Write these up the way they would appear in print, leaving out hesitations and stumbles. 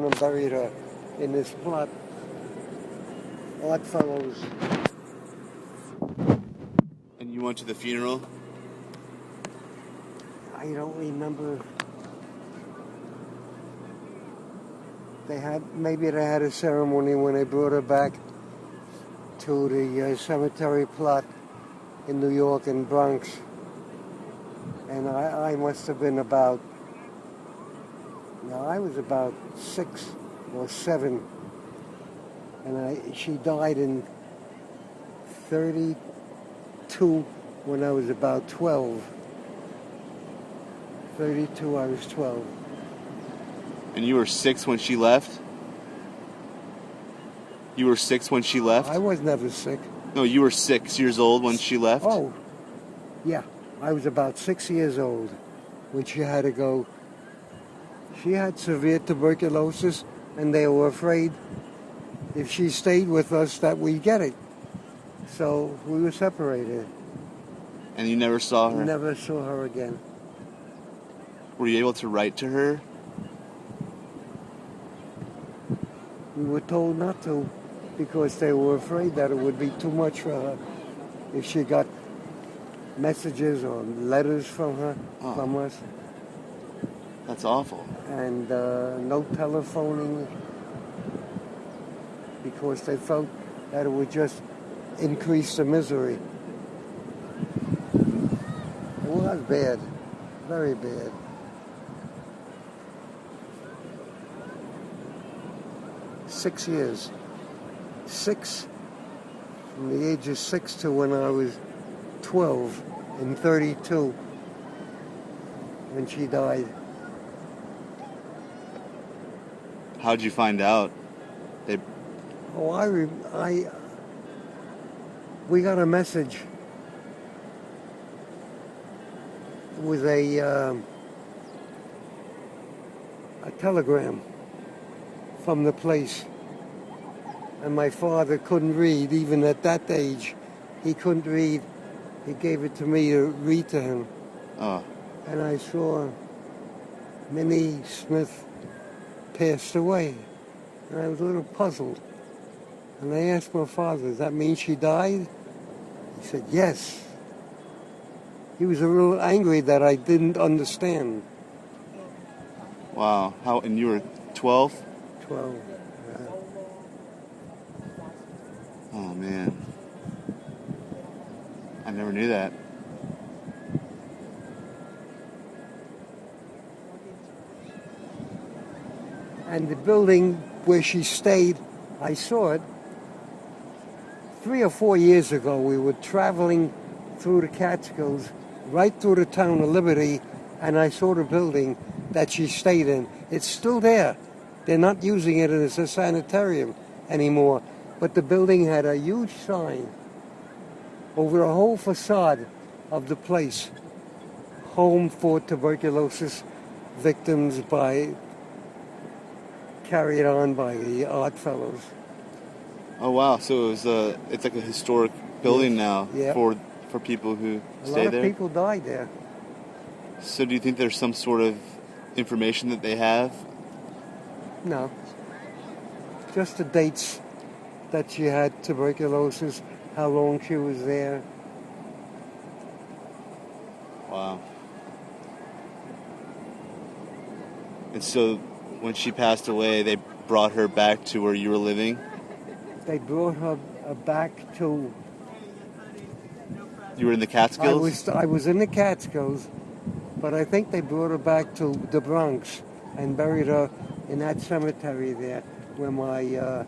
and buried her in this plot. Odd Fellows. And you went to the funeral? I don't remember. Maybe they had a ceremony when they brought her back to the cemetery plot in New York and Bronx. And I must have been I was about 6 or 7. And she died in 32 when I was about 12. 32, I was 12. And you were 6 when she left? You were 6 when she left? I was never sick. No, you were 6 years old when she left? Oh, yeah. I was about 6 years old when she had to go. She had severe tuberculosis, and they were afraid if she stayed with us that we'd get it. So we were separated. And you never saw her? Never saw her again. Were you able to write to her? We were told not to because they were afraid that it would be too much for her if she got messages or letters from her, from us. That's awful. And no telephoning because they felt that it would just increase the misery. It was bad, very bad. Six years. From the age of 6 to when I was 12 and 32 when she died. How'd you find out? We got a message. It was a telegram from the place. And my father couldn't read, even at that age. He couldn't read. He gave it to me to read to him. Oh. And I saw Nanny Smith passed away. And I was a little puzzled. And I asked my father, does that mean she died? He said, yes. He was a little angry that I didn't understand. Wow. And you were 12? 12, yeah. Oh, man. I never knew that. And the building where she stayed, I saw it 3 or 4 years ago. We were traveling through the Catskills, right through the town of Liberty, and I saw the building that she stayed in. It's still there. They're not using it as a sanitarium anymore. But the building had a huge sign over the whole facade of the place. Home for tuberculosis victims carried on by the Odd Fellows. Oh, wow. So it's like a historic building now yeah. for people who stay there? A lot of people died there. So do you think there's some sort of information that they have? No. Just the dates that she had tuberculosis, how long she was there. Wow. And so when she passed away, they brought her back to where you were living? They brought her back to... You were in the Catskills? I was in the Catskills, but I think they brought her back to the Bronx and buried her in that cemetery there where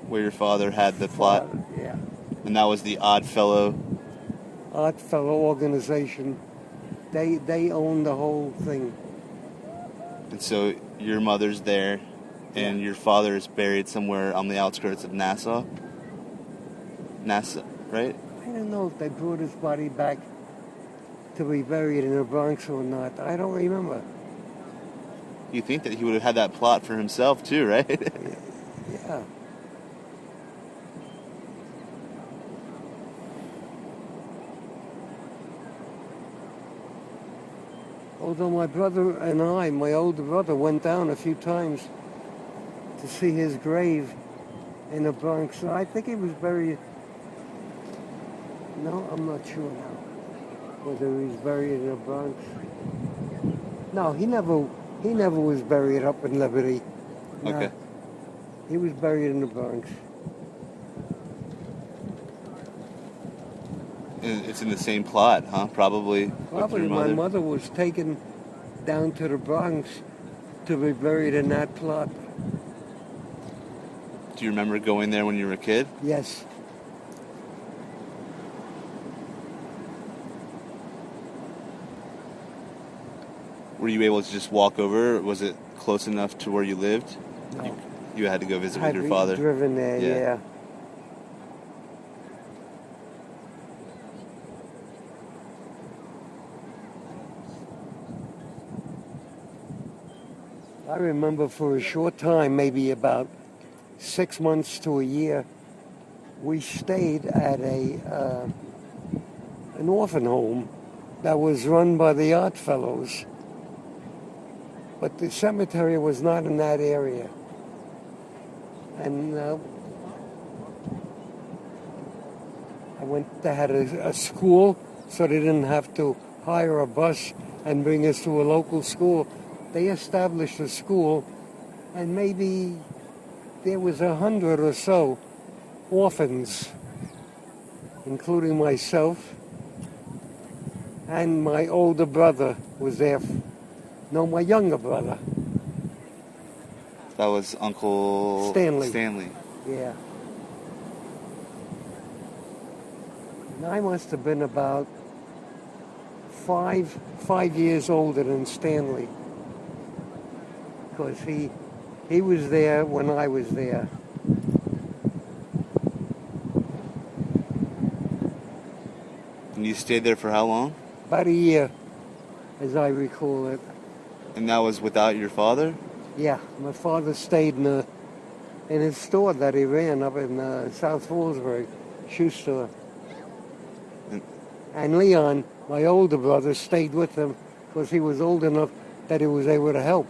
where your father had the plot? Yeah. And that was the Odd Fellow organization. They own the whole thing. And so your mother's there, and your father is buried somewhere on the outskirts of Nassau, right? I don't know if they brought his body back to be buried in the Bronx or not. I don't remember. You think that he would have had that plot for himself too, right? Yeah. Although my brother and my older brother, went down a few times to see his grave in the Bronx. So I think he was buried. No, I'm not sure now whether he was buried in the Bronx. No, he never was buried up in Liberty. No, Okay. he was buried in the Bronx. And it's in the same plot, huh? Probably with Probably your my mother. mother was taken down to the Bronx to be buried in that plot. Do you remember going there when you were a kid? Yes. Were you able to just walk over? Was it close enough to where you lived? No. You had to go visit Had with your we father. driven there, Yeah. yeah. I remember for a short time, maybe about 6 months to a year, we stayed at an orphan home that was run by the Art Fellows. But the cemetery was not in that area. And they had a school, so they didn't have to hire a bus and bring us to a local school. They established a school, and maybe there was 100 or so orphans, including myself, and my older brother was there. No, my younger brother. That was Uncle Stanley. Yeah. And I must have been about five years older than Stanley, because he was there when I was there. And you stayed there for how long? About a year, as I recall it. And that was without your father? Yeah, my father stayed in his store that he ran up in South Fallsburg, shoe store. And Leon, my older brother, stayed with him because he was old enough that he was able to help.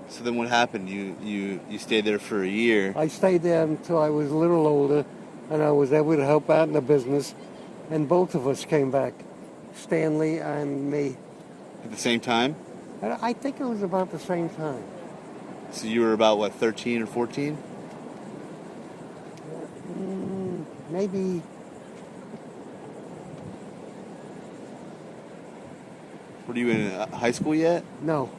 So then what happened? You stayed there for a year. I stayed there until I was a little older, and I was able to help out in the business, and both of us came back, Stanley and me. At the same time? And I think it was about the same time. So you were about, what, 13 or 14? Maybe. Were you in high school yet? No,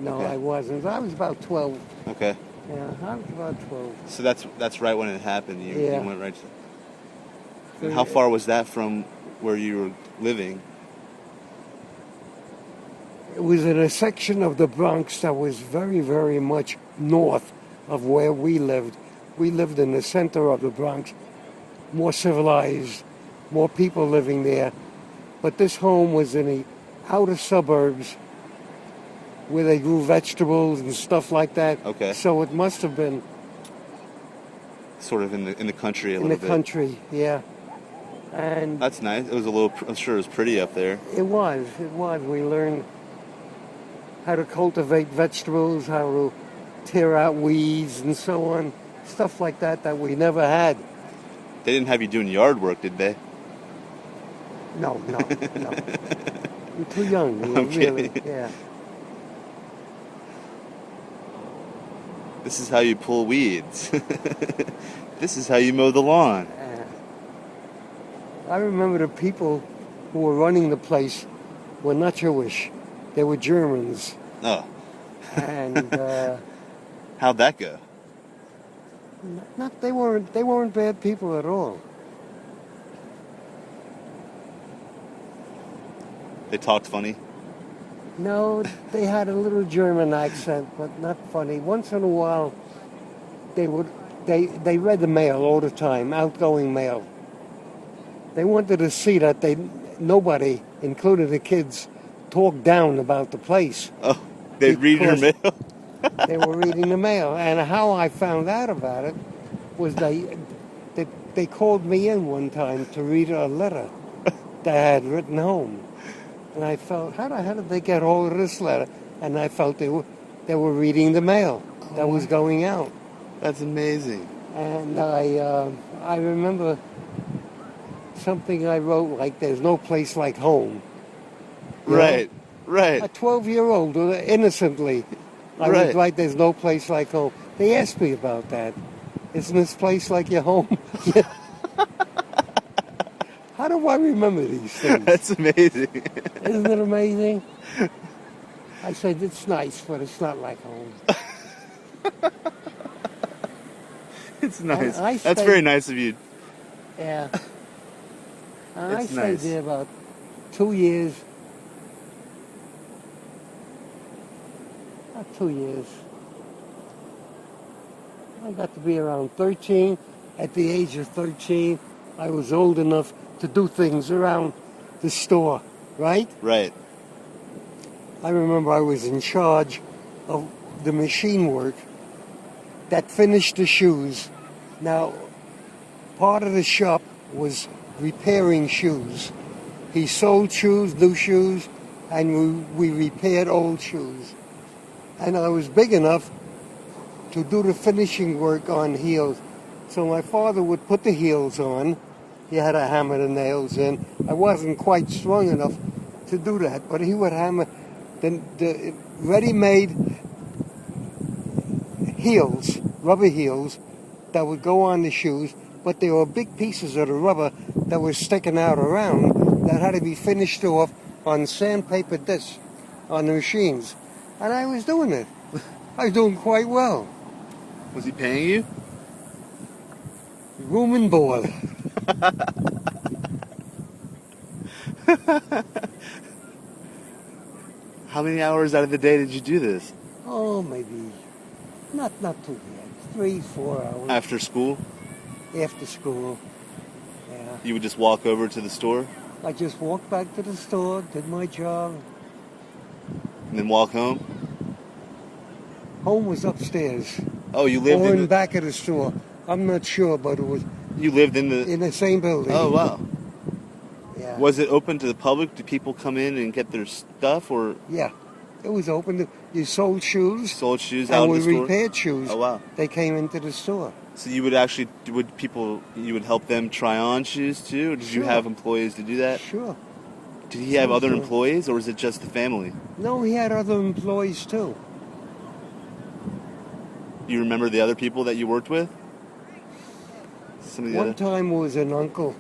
Okay. I wasn't. I was about 12. Okay. Yeah, I was about 12. So that's right when it happened. You Yeah. went right to... And how far was that from where you were living? It was in a section of the Bronx that was very, very much north of where we lived. We lived in the center of the Bronx, more civilized, more people living there. But this home was in the outer suburbs where they grew vegetables and stuff like that. Okay. So it must have been Sort of in the country a in little the bit. country, yeah. And That's nice. It was a little... I'm sure it was pretty up there. it was. We learned how to cultivate vegetables, how to tear out weeds and so on. Stuff like that we never had. They didn't have you doing yard work, did they? No. You're too young, I'm really. kidding. Yeah. This is how you pull weeds. This is how you mow the lawn. I remember the people who were running the place were not Jewish. They were Germans. Oh. And How'd that go? they weren't bad people at all. They talked funny? No, they had a little German accent, but not funny. Once in a while, they read the mail all the time, outgoing mail. They wanted to see that nobody, including the kids, talked down about the place. Oh, they'd read your Because mail? They were reading the mail. And how I found out about it was they called me in one time to read a letter that I had written home. And I felt, how the hell did they get hold of this letter? And I felt They were reading the mail that was going out. That's amazing. And I remember something I wrote like, "There's no place like home." You know? Right. Right. A 12-year-old, innocently, I Right. would write, "There's no place like home." They asked me about that. Isn't this place like your home? How do I remember these things? That's amazing. Isn't it amazing? I said, it's nice, but it's not like home. It's nice. I That's stayed- very nice of you. Yeah. And I It's stayed nice. there about 2 years. About 2 years. I got to be around 13. At the age of 13, I was old enough to do things around the store, right? Right. I remember I was in charge of the machine work that finished the shoes. Now, part of the shop was repairing shoes. He sold shoes, new shoes, and we repaired old shoes. And I was big enough to do the finishing work on heels. So my father would put the heels on. He had to hammer the nails in. I wasn't quite strong enough to do that, but he would hammer the ready-made heels, rubber heels, that would go on the shoes, but there were big pieces of the rubber that were sticking out around that had to be finished off on sandpaper discs on the machines. And I was doing it. I was doing quite well. Was he paying you? Room and board. How many hours out of the day did you do this? Oh, maybe not too bad. 3-4 hours After school? after school. Yeah. You would just walk over to the store I just walked back to the store, did my job. and then walk home? Home was upstairs. Oh, you lived Or in in the, back of the store. I'm not sure, but it was you lived in the in the same building. Oh, wow. Yeah. Was it open to the public? Did people come in and get their stuff, or Yeah. It was open. You sold shoes. sold shoes out And in we the store? repaired shoes. Oh, wow. They came into the store. So you would actually, you would help them try on shoes too? Or did you Sure. have employees to do that? Sure. Did he have other Sure. employees, or was it just the family? No, he had other employees too. Do you remember the other people that you worked with? Some of the One other. time was an uncle.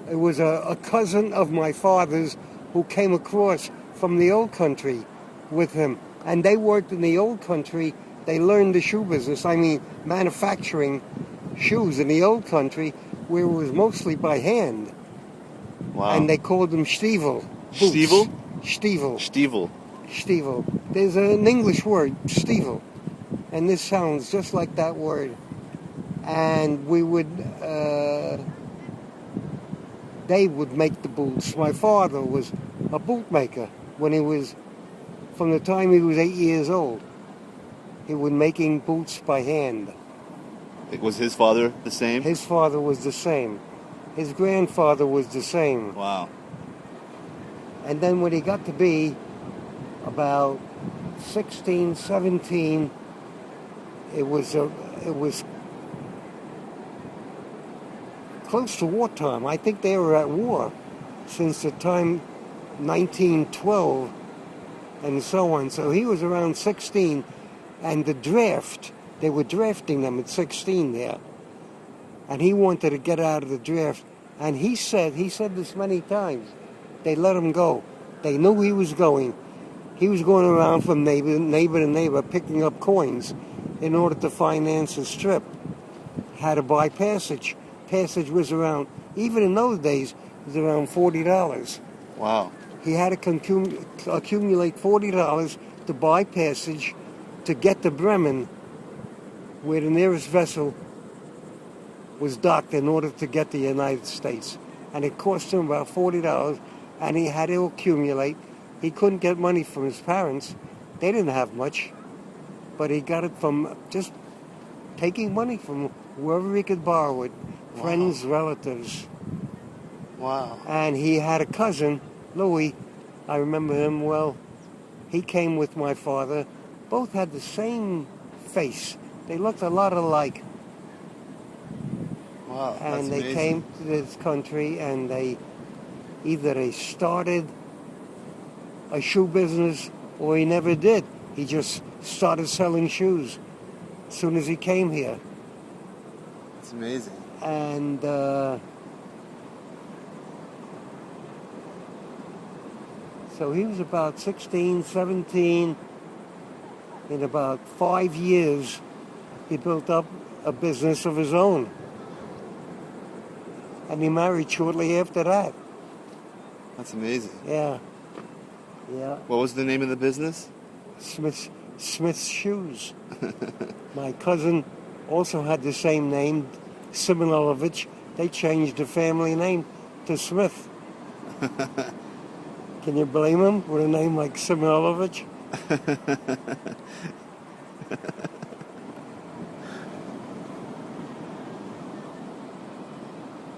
It was a cousin of my father's who came across from the old country with him. And they worked in the old country. They learned the shoe business. I mean, manufacturing shoes in the old country where it was mostly by hand. Wow. And they called them Stiefel. boots. Stiefel? Stiefel. Stiefel. Stiefel. There's an English word, Stiefel. And this sounds just like that word. And we would, they would make the boots. My father was a boot maker from the time he was 8 years old. He was making boots by hand. Was his father the same? His father was the same. His grandfather was the same. Wow. And then when he got to be about 16, 17, it was close to wartime. I think they were at war since the time 1912 and so on. So he was around 16, and the draft, they were drafting them at 16 there. And he wanted to get out of the draft. And he said this many times, they let him go. They knew he was going. He was going around from neighbor to neighbor picking up coins in order to finance his trip. Had to buy passage. Passage was around, even in those days, it was around $40. Wow. He had to accumulate $40 to buy passage to get to Bremen, where the nearest vessel was docked in order to get to the United States. And it cost him about $40, and he had to accumulate. He couldn't get money from his parents. They didn't have much, but he got it from just taking money from wherever he could borrow it, friends, relatives. Wow. And he had a cousin, Louis, I remember him well. He came with my father. Both had the same face. They looked a lot alike. Wow, that's And they amazing. came to this country, and they started a shoe business, or he never did. He just started selling shoes as soon as he came here. It's amazing. And so he was about 16, 17. In about 5 years, he built up a business of his own. And he married shortly after that. That's amazing. Yeah. What was the name of the business? Smith's Shoes. My cousin also had the same name, Simonovich. They changed the family name to Smith. Can you blame him with a name like Simonovich?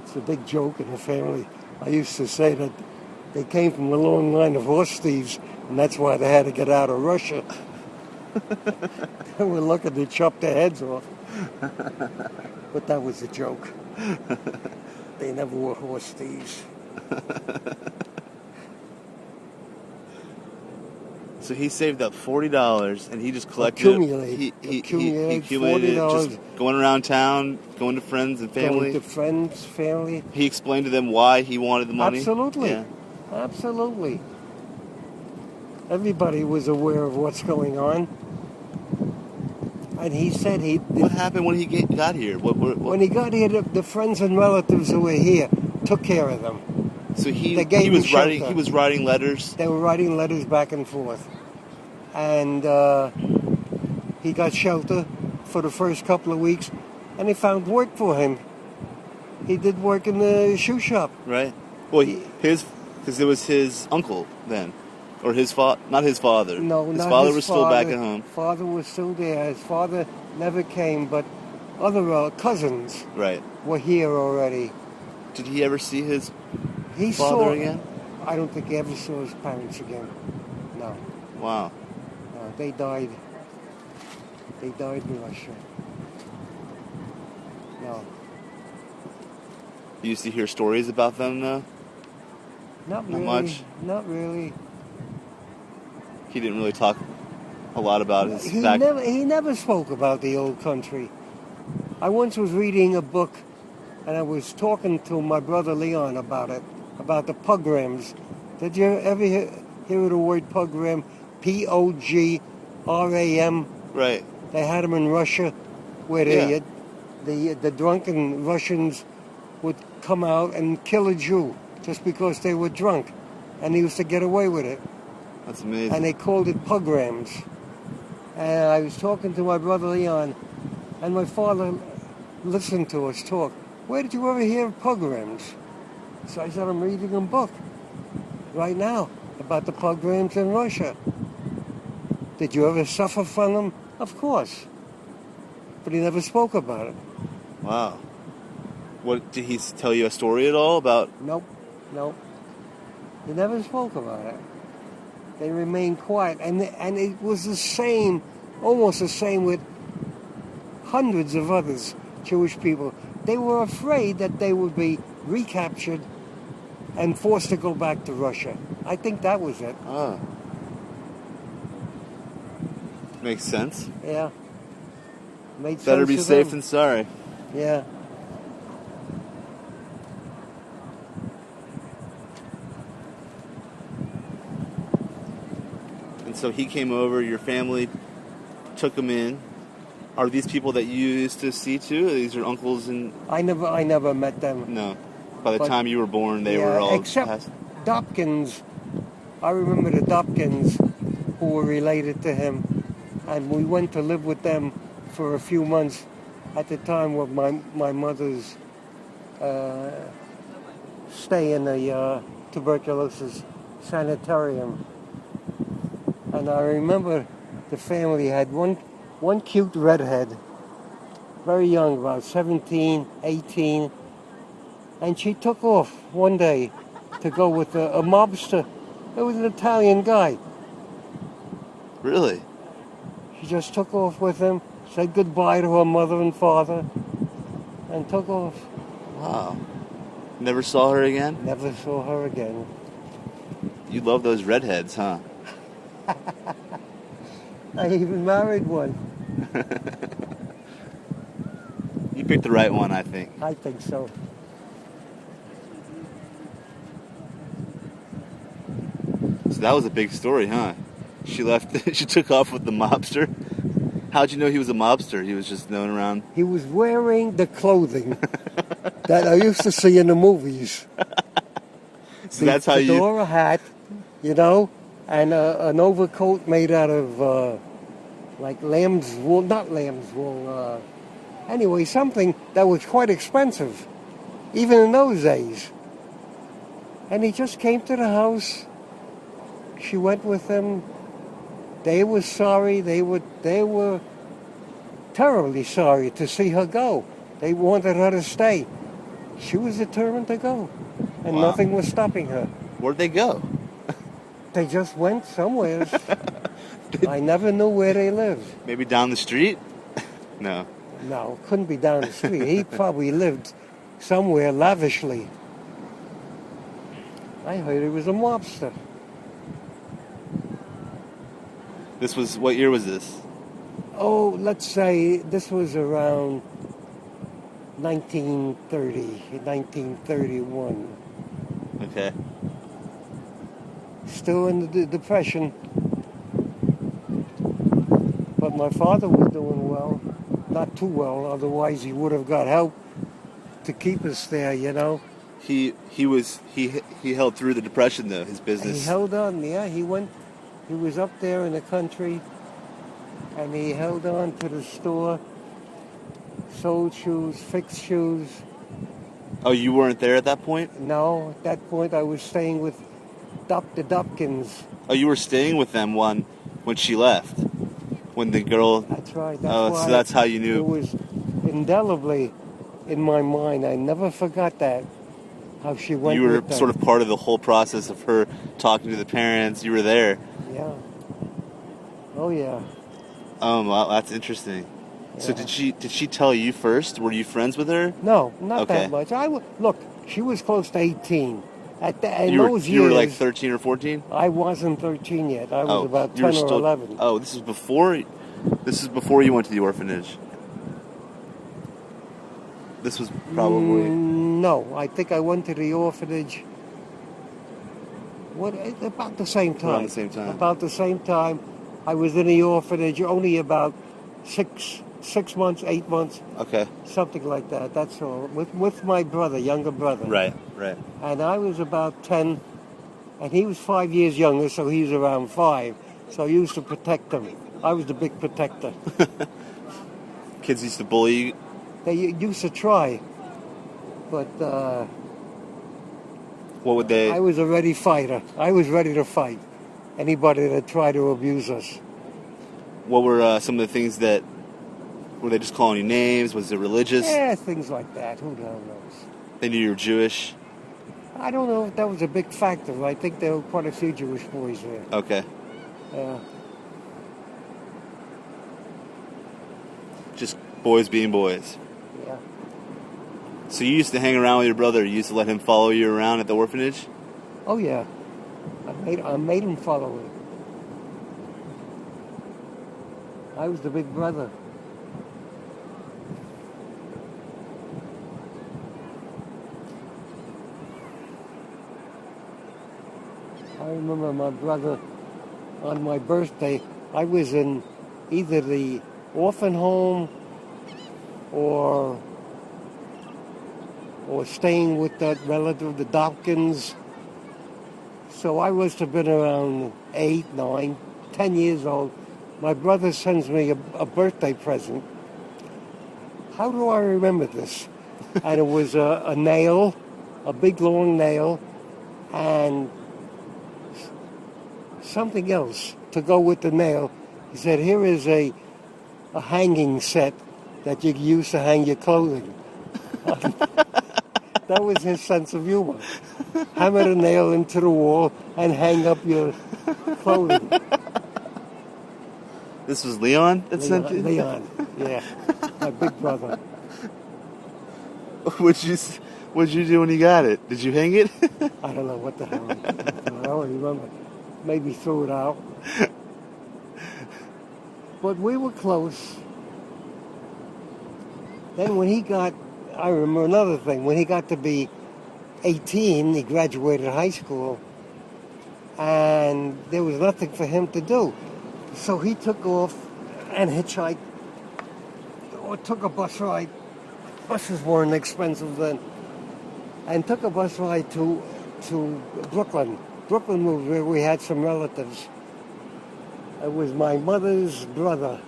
It's a big joke in the family. I used to say that they came from a long line of horse thieves, and that's why they had to get out of Russia. They were looking to chop their heads off. But that was a joke. They never were horse thieves. So he saved up $40, and he just collected. Accumulated He accumulated it, $40. just going around town, going to friends and family. Going to friends, family. He explained to them why he wanted the money. Absolutely. Yeah. Absolutely. Everybody was aware of what's going on. And he said What happened when he got here? What? When he got here, the friends and relatives who were here took care of them. So he They gave was him writing. shelter. He was writing letters. They were writing letters back and forth. And he got shelter for the first couple of weeks, and they found work for him. He did work in the shoe shop. Right. Well, because it was his uncle then, or not his father. No, his not father his was still back at home. Father was still there. His father never came, but other cousins Right. were here already. Did he ever see his He father saw. again? I don't think he ever saw his parents again. No. Wow. They died. They died in Russia. No. You used to hear stories about them, though? Not Not really. much? Not really. He didn't really talk a lot about his He back. he never spoke about the old country. I once was reading a book, and I was talking to my brother Leon about it, about the pogroms. Did you ever hear of the word pogrom? P-O-G-R-A-M. Right. They had them in Russia, where the drunken Russians would come out and kill a Jew just because they were drunk, and they used to get away with it. That's amazing. And they called it pogroms. And I was talking to my brother Leon, and my father listened to us talk. Where did you ever hear of pogroms? So I said, I'm reading a book right now about the pogroms in Russia. Did you ever suffer from them? Of course. But he never spoke about it. Wow. What, did he tell you a story at all about? Nope. He never spoke about it. They remained quiet. And it was the same, almost the same with hundreds of others, Jewish people. They were afraid that they would be recaptured and forced to go back to Russia. I think that was it. Ah. Makes sense. Yeah. Made Better sense be to safe them. than sorry. Yeah. And so he came over, your family took him in. Are these people that you used to see too? These are uncles and... I never met them. No. By the But- time you were born, they Yeah, were all except passed. Dopkins. I remember the Dopkins who were related to him, and we went to live with them for a few months at the time of my mother's stay in the tuberculosis sanitarium. And I remember the family had one cute redhead, very young, about 17, 18, and she took off one day to go with a mobster. It was an Italian guy. Really? She just took off with him, said goodbye to her mother and father, and took off. Wow. Never saw her again? Never saw her again. You love those redheads, huh? I even married one. You picked the right one, I think. I think so. So that was a big story, huh? She left, she took off with the mobster. How'd you know he was a mobster? He was just known around. He was wearing the clothing that I used to see in the movies. So that's how you... fedora hat, you know, and an overcoat made out of like lamb's wool, not lamb's wool, anyway, something that was quite expensive, even in those days. And he just came to the house. She went with him. They were sorry. They were terribly sorry to see her go. They wanted her to stay. She was determined to go, and Wow. nothing was stopping her. Where'd they go? They just went somewhere. I never knew where they lived. Maybe down the street? No. No, couldn't be down the street. He probably lived somewhere lavishly. I heard he was a mobster. This was... What year was this? Oh, let's say this was around 1930, 1931. Okay. Still in the Depression. But my father was doing well. Not too well, otherwise he would have got help to keep us there, you know. He held through the Depression, though, his business. He held on, yeah. He was up there in the country, and he held on to the store, sold shoes, fixed shoes. Oh, you weren't there at that point? No, at that point I was staying with Dr. Dopkins. Oh, you were staying with them when she left? When the girl... That's right. So that's how you knew. It was indelibly in my mind. I never forgot that, how she went You were with them. sort of part of the whole process of her talking to the parents. You were there. Yeah. Oh, yeah. Wow, that's interesting. Yeah. So did she tell you first? Were you friends with her? No, not Okay. that much. Look, she was close to 18. In You those were like years, 13 or 14? I wasn't 13 yet. I was about you were 10 or 11. Oh, this is before you went to the orphanage. This was probably... No, I think I went to the orphanage about the same time. Around the same time. About the same time. I was in the orphanage only about 6 months, 8 months, Okay. something like that. That's all. With my brother, younger brother. Right. And I was about 10, and he was 5 years younger, so he was around 5. So I used to protect him. I was the big protector. Kids used to bully you? They used to try, but What would they... I was a ready fighter. I was ready to fight anybody that tried to abuse us. What were some of the things that... Were they just calling you names? Was it religious? Yeah, things like that. Who the hell knows? They knew you were Jewish? I don't know if that was a big factor. I think there were quite a few Jewish boys there. Okay. Just boys being boys. Yeah. So you used to hang around with your brother. You used to let him follow you around at the orphanage? Oh, yeah. I made him follow me. I was the big brother. I remember my brother, on my birthday, I was in either the orphan home or staying with that relative, the Dopkins. So I must have been around 8, 9, 10 years old. My brother sends me a birthday present. How do I remember this? And it was a nail, a big long nail, and something else to go with the nail. He said, here is a hanging set that you use to hang your clothing. That was his sense of humor. Hammer a nail into the wall and hang up your clothing. This was Leon that sent you? Leon, yeah. My big brother. What'd you do when you got it? Did you hang it? I don't know what the hell. I don't remember. Maybe threw it out. But we were close. Then when I remember another thing. When he got to be 18, he graduated high school, and there was nothing for him to do. So he took off and hitchhiked, or took a bus ride. Buses weren't expensive then. And took a bus ride to Brooklyn. Brooklyn was where we had some relatives. It was my mother's brother.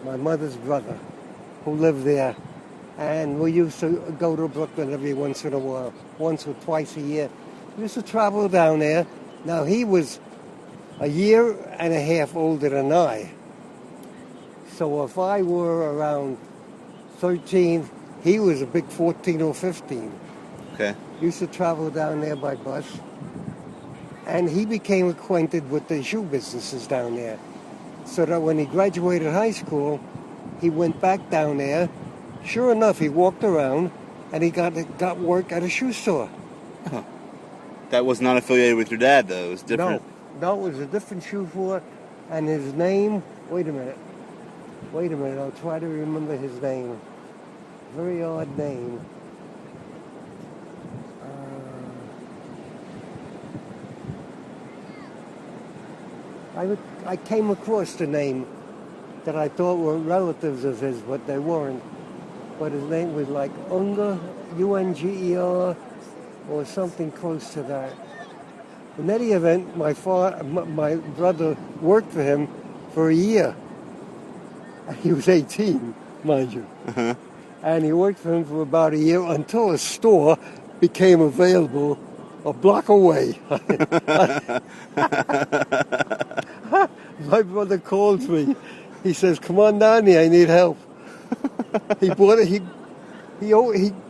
My mother's brother, who lived there. And we used to go to Brooklyn every once in a while, once or twice a year. We used to travel down there. Now, he was a year and a half older than I. So if I were around 13, he was a big 14 or 15. Okay. Used to travel down there by bus. And he became acquainted with the shoe businesses down there. So that when he graduated high school, he went back down there. Sure enough, he walked around and he got work at a shoe store. Oh. That was not affiliated with your dad, though. It was different. No, it was a different shoe store. And his name, wait a minute, I'll try to remember his name. Very odd name. I came across the name that I thought were relatives of his, but they weren't. But his name was like Unger, Unger, or something close to that. In any event, my brother worked for him for a year. He was 18, mind you. Uh-huh. And he worked for him for about a year until a store became available a block away. My brother calls me. He says, "Come on, Nanny, I need help." He bought it. He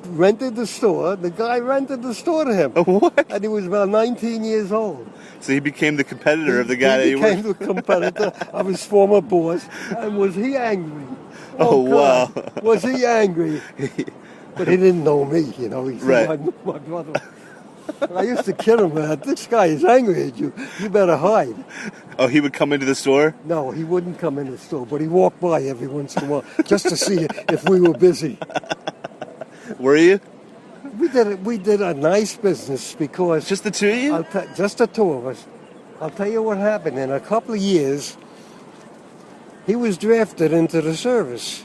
rented the store. The guy rented the store to him. What? And he was about 19 years old. So he became the competitor of the guy that you were. He became the competitor of his former boss. And was he angry? Oh, God, wow. Was he angry? But he didn't know me, you know. He said, Right. my brother. I used to kid him, man. This guy is angry at you. You better hide. Oh, he would come into the store? No, he wouldn't come in the store, but he walked by every once in a while just to see if we were busy. Were you? We did a nice business because... Just the two of you? Just the two of us. I'll tell you what happened. In a couple of years, he was drafted into the service.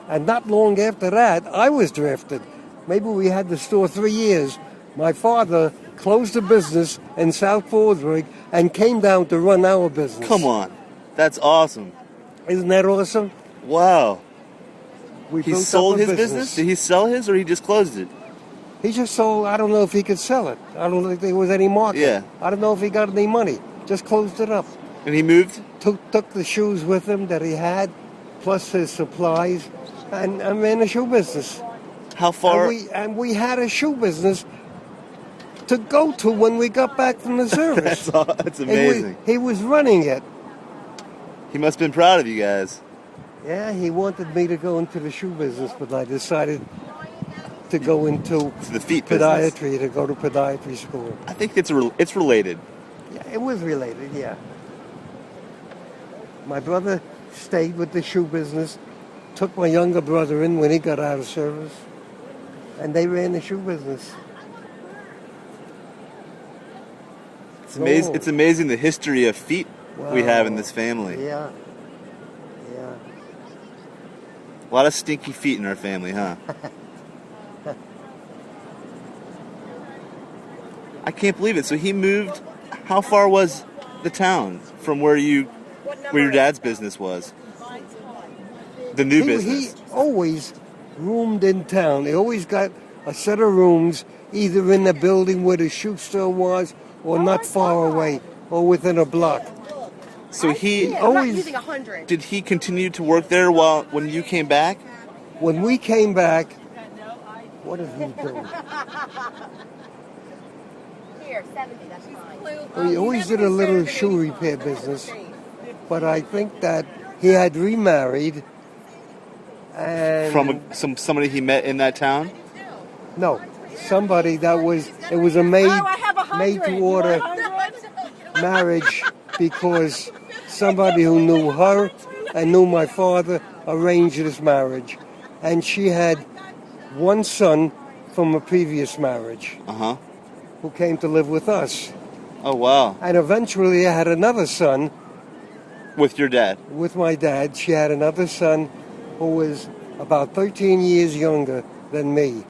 And not long after that, I was drafted. Maybe we had the store 3 years. My father closed the business in South Fallsburg and came down to run our business. Come on. That's awesome. Isn't that awesome? Wow. We He built sold up a his business? Did he sell his or he just closed it? He just sold, I don't know if he could sell it. I don't think there was any market. Yeah. I don't know if he got any money. Just closed it up. And he moved? Took the shoes with him that he had, plus his supplies, and ran a shoe business. How far? And we had a shoe business to go to when we got back from the service. That's amazing. He was running it. He must have been proud of you guys. Yeah, he wanted me to go into the shoe business, but I decided to go into the feet business. podiatry, to go to podiatry school. I think it's related. Yeah, it was related, yeah. My brother stayed with the shoe business, took my younger brother in when he got out of service, and they ran the shoe business. It's amazing the history of feet we have in this family. Yeah. Yeah. A lot of stinky feet in our family, huh? I can't believe it. So he moved. How far was the town from where your dad's business was? The new business. He always roomed in town. He always got a set of rooms either in the building where the shoe store was or not far away or within a block. So he always... Did he continue to work there when you came back? When we came back, what is he doing? Here, 70, that's fine. Well, he always did a little shoe repair business. but I think that he had remarried. And From somebody he met in that town? no, somebody that was, it was a made to order marriage, because somebody who knew her and knew my father arranged this marriage. And she had one son from a previous marriage Uh-huh. who came to live with us. Oh, wow. And eventually I had another son With your dad? with my dad. She had another son who was about 13 years younger than me.